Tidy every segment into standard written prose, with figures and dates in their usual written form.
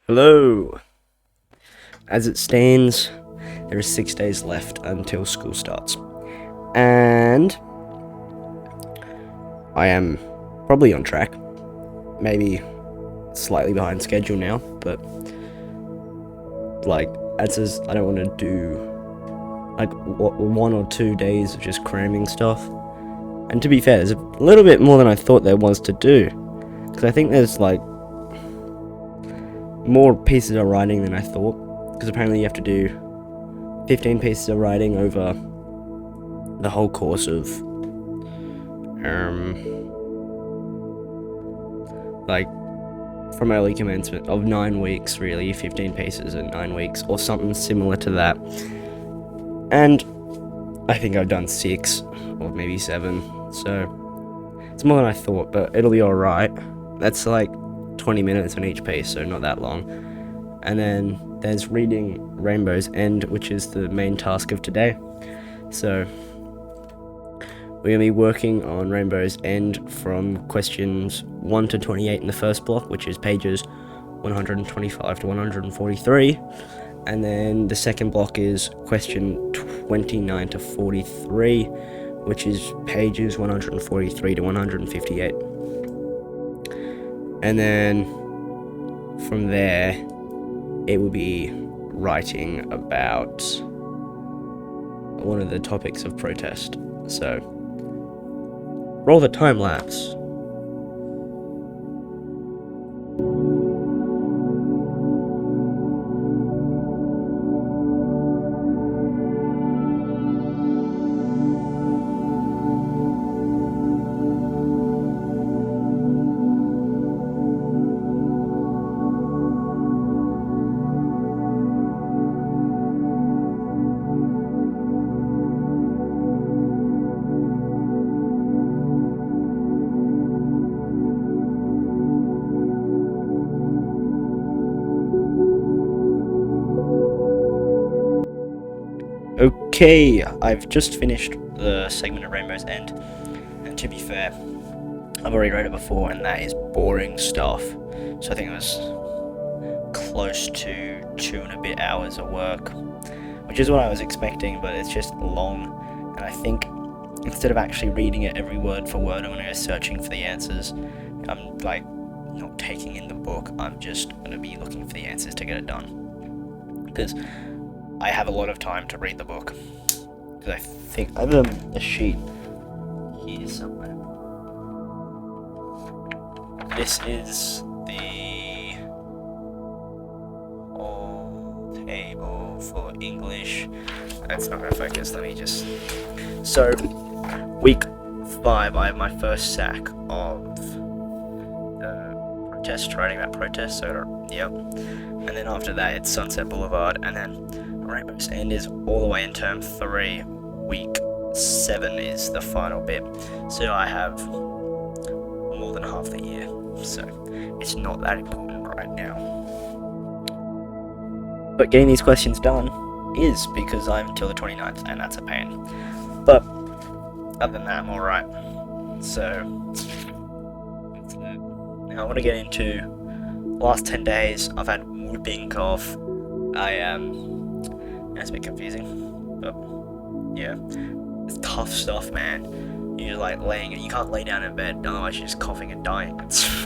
Hello. As it stands, there are 6 days left until school starts. And I am probably on track. Maybe slightly behind schedule now, but I don't want to do 1 or 2 days of just cramming stuff. And to be fair, there's a little bit more than I thought there was to do, because I think there's more pieces of writing than I thought, because apparently you have to do 15 pieces of writing over the whole course of from early commencement of 9 weeks, really, 15 pieces in 9 weeks or something similar to that. And I think I've done 6 or maybe 7, so it's more than I thought, but it'll be alright. That's 20 minutes on each piece, so not that long. And then there's reading Rainbow's End, which is the main task of today. So we're going to be working on Rainbow's End from questions 1 to 28 in the first block, which is pages 125 to 143. And then the second block is question 29 to 43, which is pages 143 to 158. And then from there, it will be writing about one of the topics of protest. So, roll the time lapse. Okay, I've just finished the segment of Rainbow's End, and to be fair, I've already read it before, and that is boring stuff. So I think it was close to 2 and a bit hours of work, which is what I was expecting, but it's just long, and I think instead of actually reading it every word for word, I'm going to go searching for the answers. I'm not taking in the book, I'm just going to be looking for the answers to get it done, because I have a lot of time to read the book, because I think I have a sheet here somewhere. This is the whole table for English. That's not going to focus, let me just... So, week 5, I have my first sack of protest, writing about protest, so yep. And then after that, it's Sunset Boulevard, and then Rainbow's End is all the way in term 3. Week 7 is the final bit. So I have more than half the year. So it's not that important right now. But getting these questions done is, because I'm until the 29th, and that's a pain. But other than that, I'm alright. So now I want to get into the last 10 days. I've had whooping cough. It's a bit confusing, but yeah, it's tough stuff, man. You're laying, and you can't lay down in bed, otherwise you're just coughing and dying. It's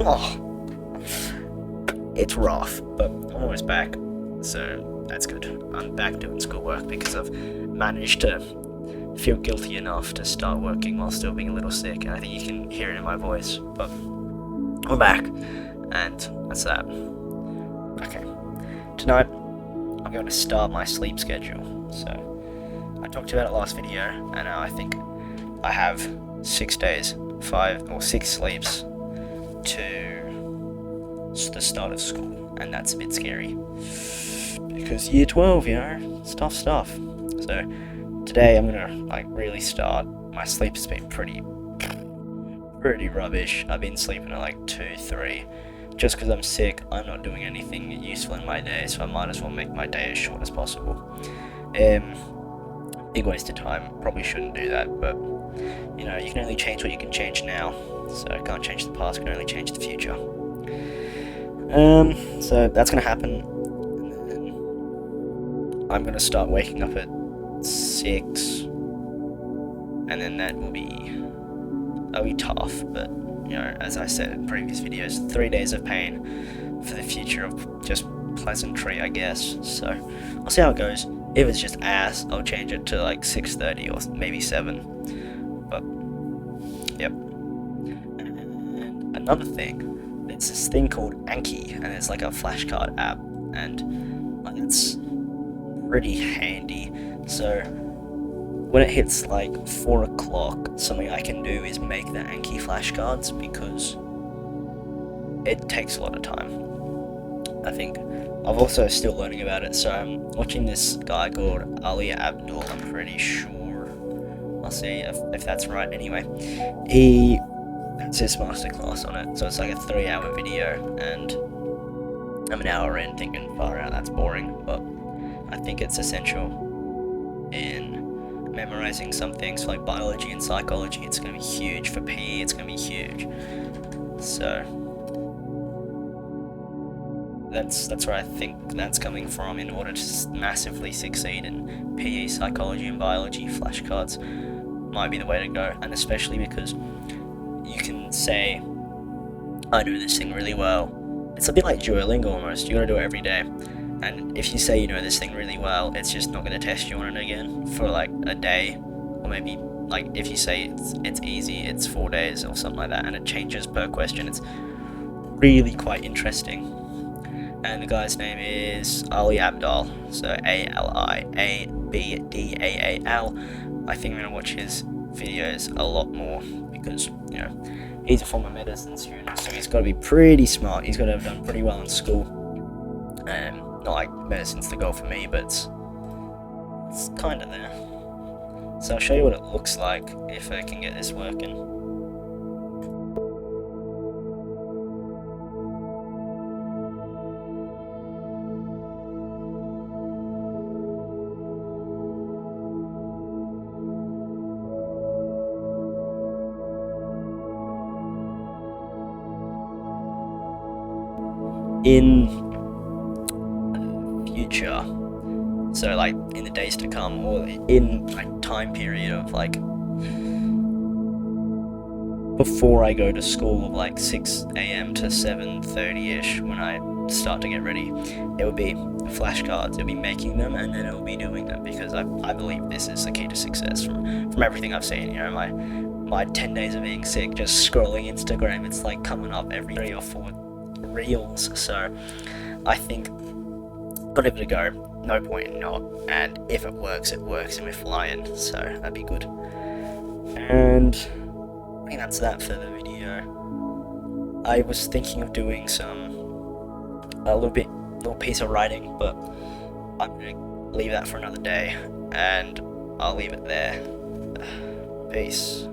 rough, but I'm almost back, so that's good. I'm back doing schoolwork because I've managed to feel guilty enough to start working while still being a little sick, and I think you can hear it in my voice, but I'm back, and that's that. Okay, tonight I'm going to start my sleep schedule. So I talked about it last video, and now I think I have 6 days, 5 or 6 sleeps to the start of school, and that's a bit scary because year 12, it's tough stuff. So today I'm gonna really start. My sleep has been pretty rubbish. I've been sleeping at 2, 3. Just because I'm sick, I'm not doing anything useful in my day, so I might as well make my day as short as possible. Big waste of time, probably shouldn't do that, but you can only change what you can change now, so I can't change the past, I can only change the future. So that's gonna happen, and then I'm gonna start waking up at 6, and then that'll be tough. But as I said in previous videos, 3 days of pain for the future of just pleasantry, I guess. So I'll see how it goes. If it's just ass, I'll change it to like 6:30 or maybe 7. But yep. And another thing, there's this thing called Anki, and it's like a flashcard app, and it's pretty handy. So when it hits like 4 o'clock, something I can do is make the Anki flashcards, because it takes a lot of time. I think I'm also still learning about it, so I'm watching this guy called Ali Abdul, I'm pretty sure. I'll see if that's right. Anyway, he has his masterclass on it, so it's like a 3-hour video, and I'm an hour in thinking, far out, that's boring, but I think it's essential in memorizing some things like biology and psychology. It's going to be huge. For PE, it's going to be huge. So that's where I think that's coming from. In order to massively succeed in PE, psychology, and biology, flashcards might be the way to go. And especially because you can say, I know this thing really well. It's a bit like Duolingo almost. You got to do it every day. And if you say you know this thing really well, it's just not going to test you on it again for like a day, or maybe like if you say it's easy, it's 4 days or something like that, and it changes per question. It's really quite interesting. And the guy's name is Ali Abdal, so AliAbdal. I think I'm going to watch his videos a lot more, because he's a former medicine student, so he's got to be pretty smart. He's got to have done pretty well in school. Not like medicine's the goal for me, but it's kind of there. So I'll show you what it looks like if I can get this working. In future, so like in the days to come, or in like time period of like before I go to school of like 6 a.m. to 7:30ish, when I start to get ready, it would be flashcards. It'll be making them, and then it'll be doing them, because I believe this is the key to success from everything I've seen. My 10 days of being sick, just scrolling Instagram, it's like coming up every 3 or 4 reels. So I think gotta give it a go, no point in not, and if it works, and we're flying, so that'd be good. And I think that's that for the video. I was thinking of doing a little piece of writing, but I'm gonna leave that for another day, and I'll leave it there. Peace.